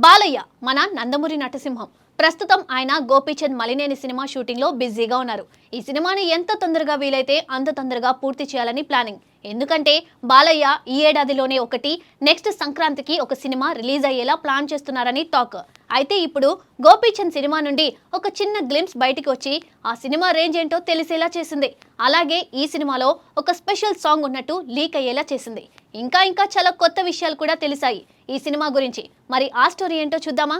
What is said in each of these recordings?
బాలయ్య మన నందమూరి నటసింహం ప్రస్తుతం ఆయన గోపీచంద్ మలినేని సినిమా షూటింగ్ లో బిజీగా ఉన్నారు. ఈ సినిమాని ఎంత తొందరగా వీలైతే అంత తొందరగా పూర్తి చేయాలని ప్లానింగ్. ఎందుకంటే బాలయ్య ఈ ఏడాదిలోనే నెక్స్ట్ సంక్రాంతికి ఒక సినిమా రిలీజ్ అయ్యేలా ప్లాన్ చేస్తున్నారని టాక్. అయితే ఇప్పుడు గోపీచంద్ సినిమా నుండి ఒక చిన్న గ్లింప్స్ బయటికి వచ్చి ఆ సినిమా రేంజ్ ఏంటో తెలిసేలా చేసింది. అలాగే ఈ సినిమాలో ఒక స్పెషల్ సాంగ్ ఉన్నట్టు లీక్ అయ్యేలా చేసింది. ఇంకా చాలా కొత్త విషయాలు కూడా తెలిసాయి ఈ సినిమా గురించి. మరి ఆ స్టోరీ ఏంటో చూద్దామా?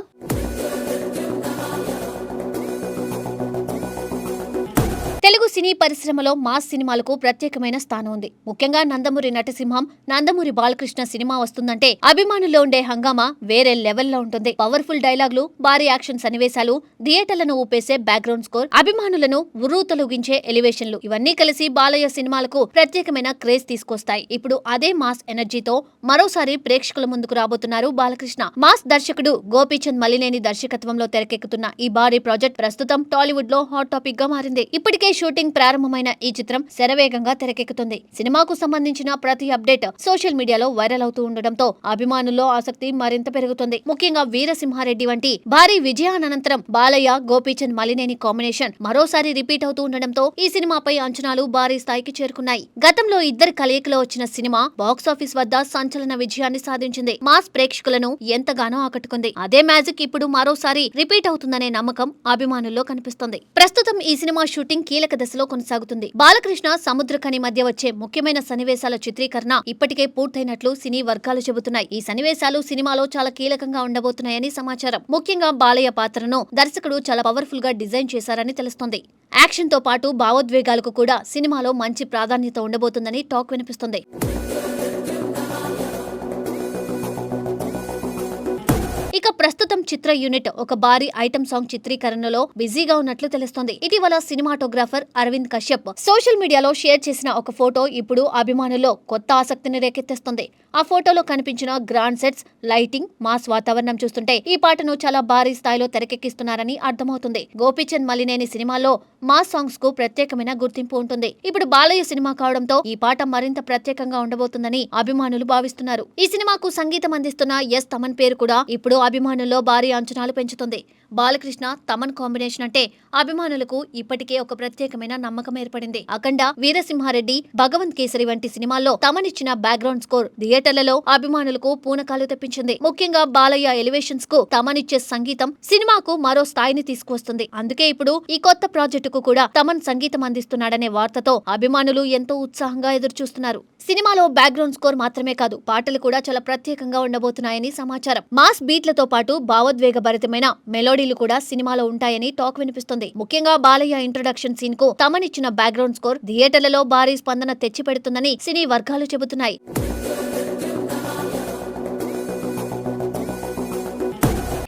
తెలుగు సినీ పరిశ్రమలో మాస్ సినిమాలకు ప్రత్యేకమైన స్థానం ఉంది. ముఖ్యంగా నందమూరి నటసింహం, నందమూరి బాలకృష్ణ సినిమా వస్తుందంటే అభిమానుల్లో ఉండే హంగామా వేరే లెవెల్లో ఉంటుంది. పవర్ఫుల్ డైలాగులు, భారీ యాక్షన్ సన్నివేశాలు, థియేటర్లను ఊపేసే బ్యాక్గ్రౌండ్ స్కోర్, అభిమానులను ఉర్రూతలూగించే ఎలివేషన్లు ఇవన్నీ కలిసి బాలయ్య సినిమాలకు ప్రత్యేకమైన క్రేజ్ తీసుకొస్తాయి. ఇప్పుడు అదే మాస్ ఎనర్జీతో మరోసారి ప్రేక్షకుల ముందుకు రాబోతున్నారు బాలకృష్ణ. మాస్ దర్శకుడు గోపీచంద్ మలినేని దర్శకత్వంలో తెరకెక్కుతున్న ఈ భారీ ప్రాజెక్ట్ ప్రస్తుతం టాలీవుడ్ లో హాట్ టాపిక్ గా మారింది. ఇప్పటికే షూటింగ్ ప్రారంభమైన ఈ చిత్రం శరవేగంగా తెరకెక్కుతుంది. సినిమాకు సంబంధించిన ప్రతి అప్డేట్ సోషల్ మీడియాలో వైరల్ అవుతూ ఉండడంతో అభిమానుల్లో ఆసక్తి మరింత పెరుగుతుంది. ముఖ్యంగా వీరసింహారెడ్డి వంటి భారీ విజయానంతరం బాలయ్య, గోపీచంద్ మలినేని కాంబినేషన్ మరోసారి రిపీట్ అవుతూ ఉండడంతో ఈ సినిమాపై అంచనాలు భారీ స్థాయికి చేరుకున్నాయి. గతంలో ఇద్దరి కలయికలో వచ్చిన సినిమా బాక్సాఫీస్ వద్ద సంచలన విజయాన్ని సాధించింది. మాస్ ప్రేక్షకులను ఎంతగానో ఆకట్టుకుంది. అదే మ్యాజిక్ ఇప్పుడు మరోసారి రిపీట్ అవుతుందనే నమ్మకం అభిమానుల్లో కనిపిస్తుంది. ప్రస్తుతం ఈ సినిమా షూటింగ్ కీలక దశలో కొనసాగుతుంది. బాలకృష్ణ, సముద్రఖని మధ్య వచ్చే ముఖ్యమైన సన్నివేశాల చిత్రీకరణ ఇప్పటికే పూర్తయినట్లు సినీ వర్గాలు చెబుతున్నాయి. ఈ సన్నివేశాలు సినిమాలో చాలా కీలకంగా ఉండబోతున్నాయని సమాచారం. ముఖ్యంగా బాలయ్య పాత్రను దర్శకుడు చాలా పవర్ఫుల్ గా డిజైన్ చేశారని తెలుస్తోంది. యాక్షన్ తో పాటు భావోద్వేగాలకు కూడా సినిమాలో మంచి ప్రాధాన్యత ఉండబోతుందని టాక్ వినిపిస్తుంది. ఇక ప్రస్తుతం చిత్ర యూనిట్ ఒక భారీ ఐటమ్ సాంగ్ చిత్రీకరణలో బిజీగా ఉన్నట్లు తెలుస్తోంది. ఇటీవల సినిమాటోగ్రాఫర్ అరవింద్ కశ్యప్ సోషల్ మీడియాలో షేర్ చేసిన ఒక ఫోటో ఇప్పుడు అభిమానుల్లో కొత్త ఆసక్తిని రేకెత్తిస్తుంది. ఆ ఫోటోలో కనిపించిన గ్రాండ్ సెట్స్, లైటింగ్, మాస్ వాతావరణం చూస్తుంటే ఈ పాటను చాలా భారీ స్థాయిలో తెరకెక్కిస్తున్నారని అర్థమవుతుంది. గోపీచంద్ మలినేని సినిమాలో మాస్ సాంగ్స్ కు ప్రత్యేకమైన గుర్తింపు ఉంటుంది. ఇప్పుడు బాలయ్య సినిమా కావడంతో ఈ పాట మరింత ప్రత్యేకంగా ఉండబోతుందని అభిమానులు భావిస్తున్నారు. ఈ సినిమాకు సంగీతం అందిస్తున్న ఎస్ తమన్ పేరు కూడా ఇప్పుడు అభిమానుల్లో భారీ అంచనాలు పెంచుతుంది. బాలకృష్ణ, తమన్ కాంబినేషన్ అంటే అభిమానులకు ఇప్పటికే ఒక ప్రత్యేకమైన నమ్మకం ఏర్పడింది. అఖండ, వీరసింహారెడ్డి, భగవంత్ కేసరి వంటి సినిమాల్లో తమన్ ఇచ్చిన బ్యాక్గ్రౌండ్ స్కోర్ థియేటర్లలో అభిమానులకు పూనకాలు తెప్పించింది. ముఖ్యంగా బాలయ్య ఎలివేషన్స్ కు తమన్ ఇచ్చే సంగీతం సినిమాకు మరో స్థాయిని తీసుకువస్తుంది. అందుకే ఇప్పుడు ఈ కొత్త ప్రాజెక్టుకు కూడా తమన్ సంగీతం అందిస్తున్నాడనే వార్తతో అభిమానులు ఎంతో ఉత్సాహంగా ఎదురుచూస్తున్నారు. సినిమాలో బ్యాక్గ్రౌండ్ స్కోర్ మాత్రమే కాదు, పాటలు కూడా చాలా ప్రత్యేకంగా ఉండబోతున్నాయని సమాచారం. మాస్ బీట్లతో పాటు భావోద్వేగభరితమైన మెలోడీలు కూడా సినిమాలో ఉంటాయని టాక్ వినిపిస్తుంది. ముఖ్యంగా బాలయ్య ఇంట్రొడక్షన్ సీన్ కు తమనిచ్చిన బ్యాక్గ్రౌండ్ స్కోర్ థియేటర్లలో భారీ స్పందన తెచ్చిపెడుతుందని సినీ వర్గాలు చెబుతున్నాయి.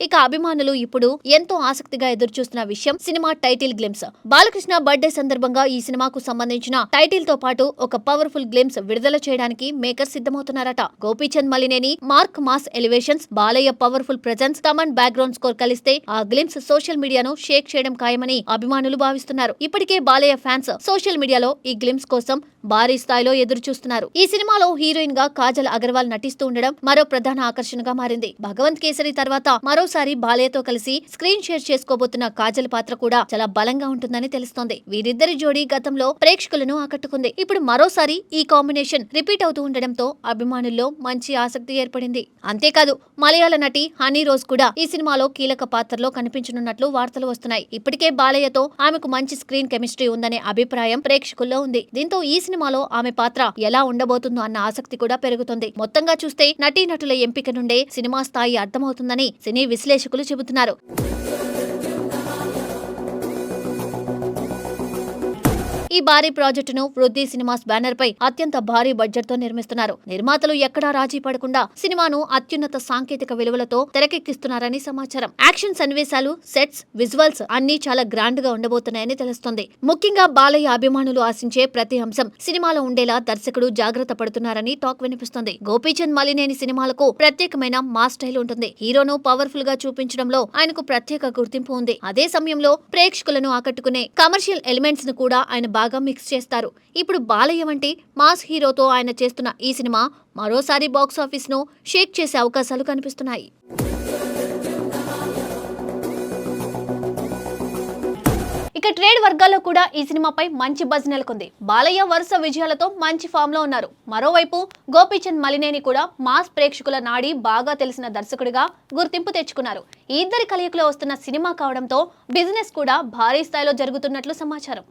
ఇక అభిమానులు ఇప్పుడు ఎంతో ఆసక్తిగా ఎదురుచూస్తున్న విషయం cinema title glimpse. Balakrishna birthday సందర్భంగా ఈ సినిమాకు సంబంధించిన టైటిల్ తో పాటు ఒక పవర్ఫుల్ గ్లింప్స్ విడుదల చేయడానికి మేకర్ సిద్ధమవుతున్నారట. Gopichand Malineni mark mass elevations, Balayya powerful presence, Thaman background score కలిస్తే ఆ గ్లింప్స్ సోషల్ మీడియాను షేక్ చేయడం ఖాయమని అభిమానులు భావిస్తున్నారు. ఇప్పటికే బాలయ్య ఫ్యాన్స్ సోషల్ మీడియాలో ఈ గ్లింప్స్ కోసం భారీ స్థాయిలో ఎదురు చూస్తున్నారు. ఈ సినిమాలో హీరోయిన్ గా కాజల్ అగర్వాల్ నటిస్తూ ఉండడం మరో ప్రధాన ఆకర్షణగా మారింది. భగవంత్ కేసరి తర్వాత మరోసారి బాలయ్యతో కలిసి స్క్రీన్ షేర్ చేసుకోబోతున్న కాజల్ పాత్ర కూడా చాలా బలంగా ఉంటుందని తెలుస్తోంది. వీరిద్దరి జోడీ గతంలో ప్రేక్షకులను ఆకట్టుకుంది. ఇప్పుడు మరోసారి ఈ కాంబినేషన్ రిపీట్ అవుతూ ఉండడంతో అభిమానుల్లో మంచి ఆసక్తి ఏర్పడింది. అంతేకాదు మలయాళ నటి హనీ రోజ్ కూడా ఈ సినిమాలో కీలక పాత్రలో కనిపించనున్నట్లు వార్తలు వస్తున్నాయి. ఇప్పటికే బాలయ్యతో ఆమెకు మంచి స్క్రీన్ కెమిస్ట్రీ ఉందనే అభిప్రాయం ప్రేక్షకుల్లో ఉంది. దీంతో ఈ సినిమాలో ఆమె పాత్ర ఎలా ఉండబోతుందో అన్న ఆసక్తి కూడా పెరుగుతుంది. మొత్తంగా చూస్తే నటీనటుల ఎంపిక నుండే సినిమా స్థాయి అర్థమవుతుందని సినీ విశ్లేషకులు చెబుతున్నారు. ఈ భారీ ప్రాజెక్టును వృద్ధి సినిమాస్ బ్యానర్ పై అత్యంత భారీ బడ్జెట్ తో నిర్మిస్తున్నారు. నిర్మాతలు ఎక్కడా రాజీ పడకుండా సినిమాను అత్యున్నత సాంకేతిక విలువలతో తెరకెక్కిస్తున్నారని సమాచారం. యాక్షన్ సన్నివేశాలు, సెట్స్, విజువల్స్ అన్ని చాలా గ్రాండ్ గా ఉండబోతున్నాయని తెలుస్తోంది. ముఖ్యంగా బాలయ్య అభిమానులు ఆశించే ప్రతి అంశం సినిమాలో ఉండేలా దర్శకుడు జాగ్రత్త పడుతున్నారని టాక్ వినిపిస్తుంది. గోపీచంద్ మలినేని సినిమాలకు ప్రత్యేకమైన మాస్ స్టైల్ ఉంటుంది. హీరోను పవర్ఫుల్ గా చూపించడంలో ఆయనకు ప్రత్యేక గుర్తింపు ఉంది. అదే సమయంలో ప్రేక్షకులను ఆకట్టుకునే కమర్షియల్ ఎలిమెంట్స్ ను కూడా ఆయన బాగా మిక్స్ చేస్తారు. ఇప్పుడు బాలయ్య వంటి మాస్ హీరోతో ఆయన చేస్తున్న ఈ సినిమా మరోసారి బాక్సాఫీస్ ను షేక్ చేసే అవకాశాలు కనిపిస్తున్నాయి. ట్రేడ్ వర్గాల్లో కూడా ఈ సినిమాపై మంచి బజ్ నెలకొంది. బాలయ్య వరుస విజయాలతో మంచి ఫామ్ లో ఉన్నారు. మరోవైపు గోపీచంద్ మలినేని కూడా మాస్ ప్రేక్షకుల నాడి బాగా తెలిసిన దర్శకుడిగా గుర్తింపు తెచ్చుకున్నారు. ఈ ఇద్దరి కలయికలో వస్తున్న సినిమా కావడంతో బిజినెస్ కూడా భారీ స్థాయిలో జరుగుతున్నట్లు సమాచారం.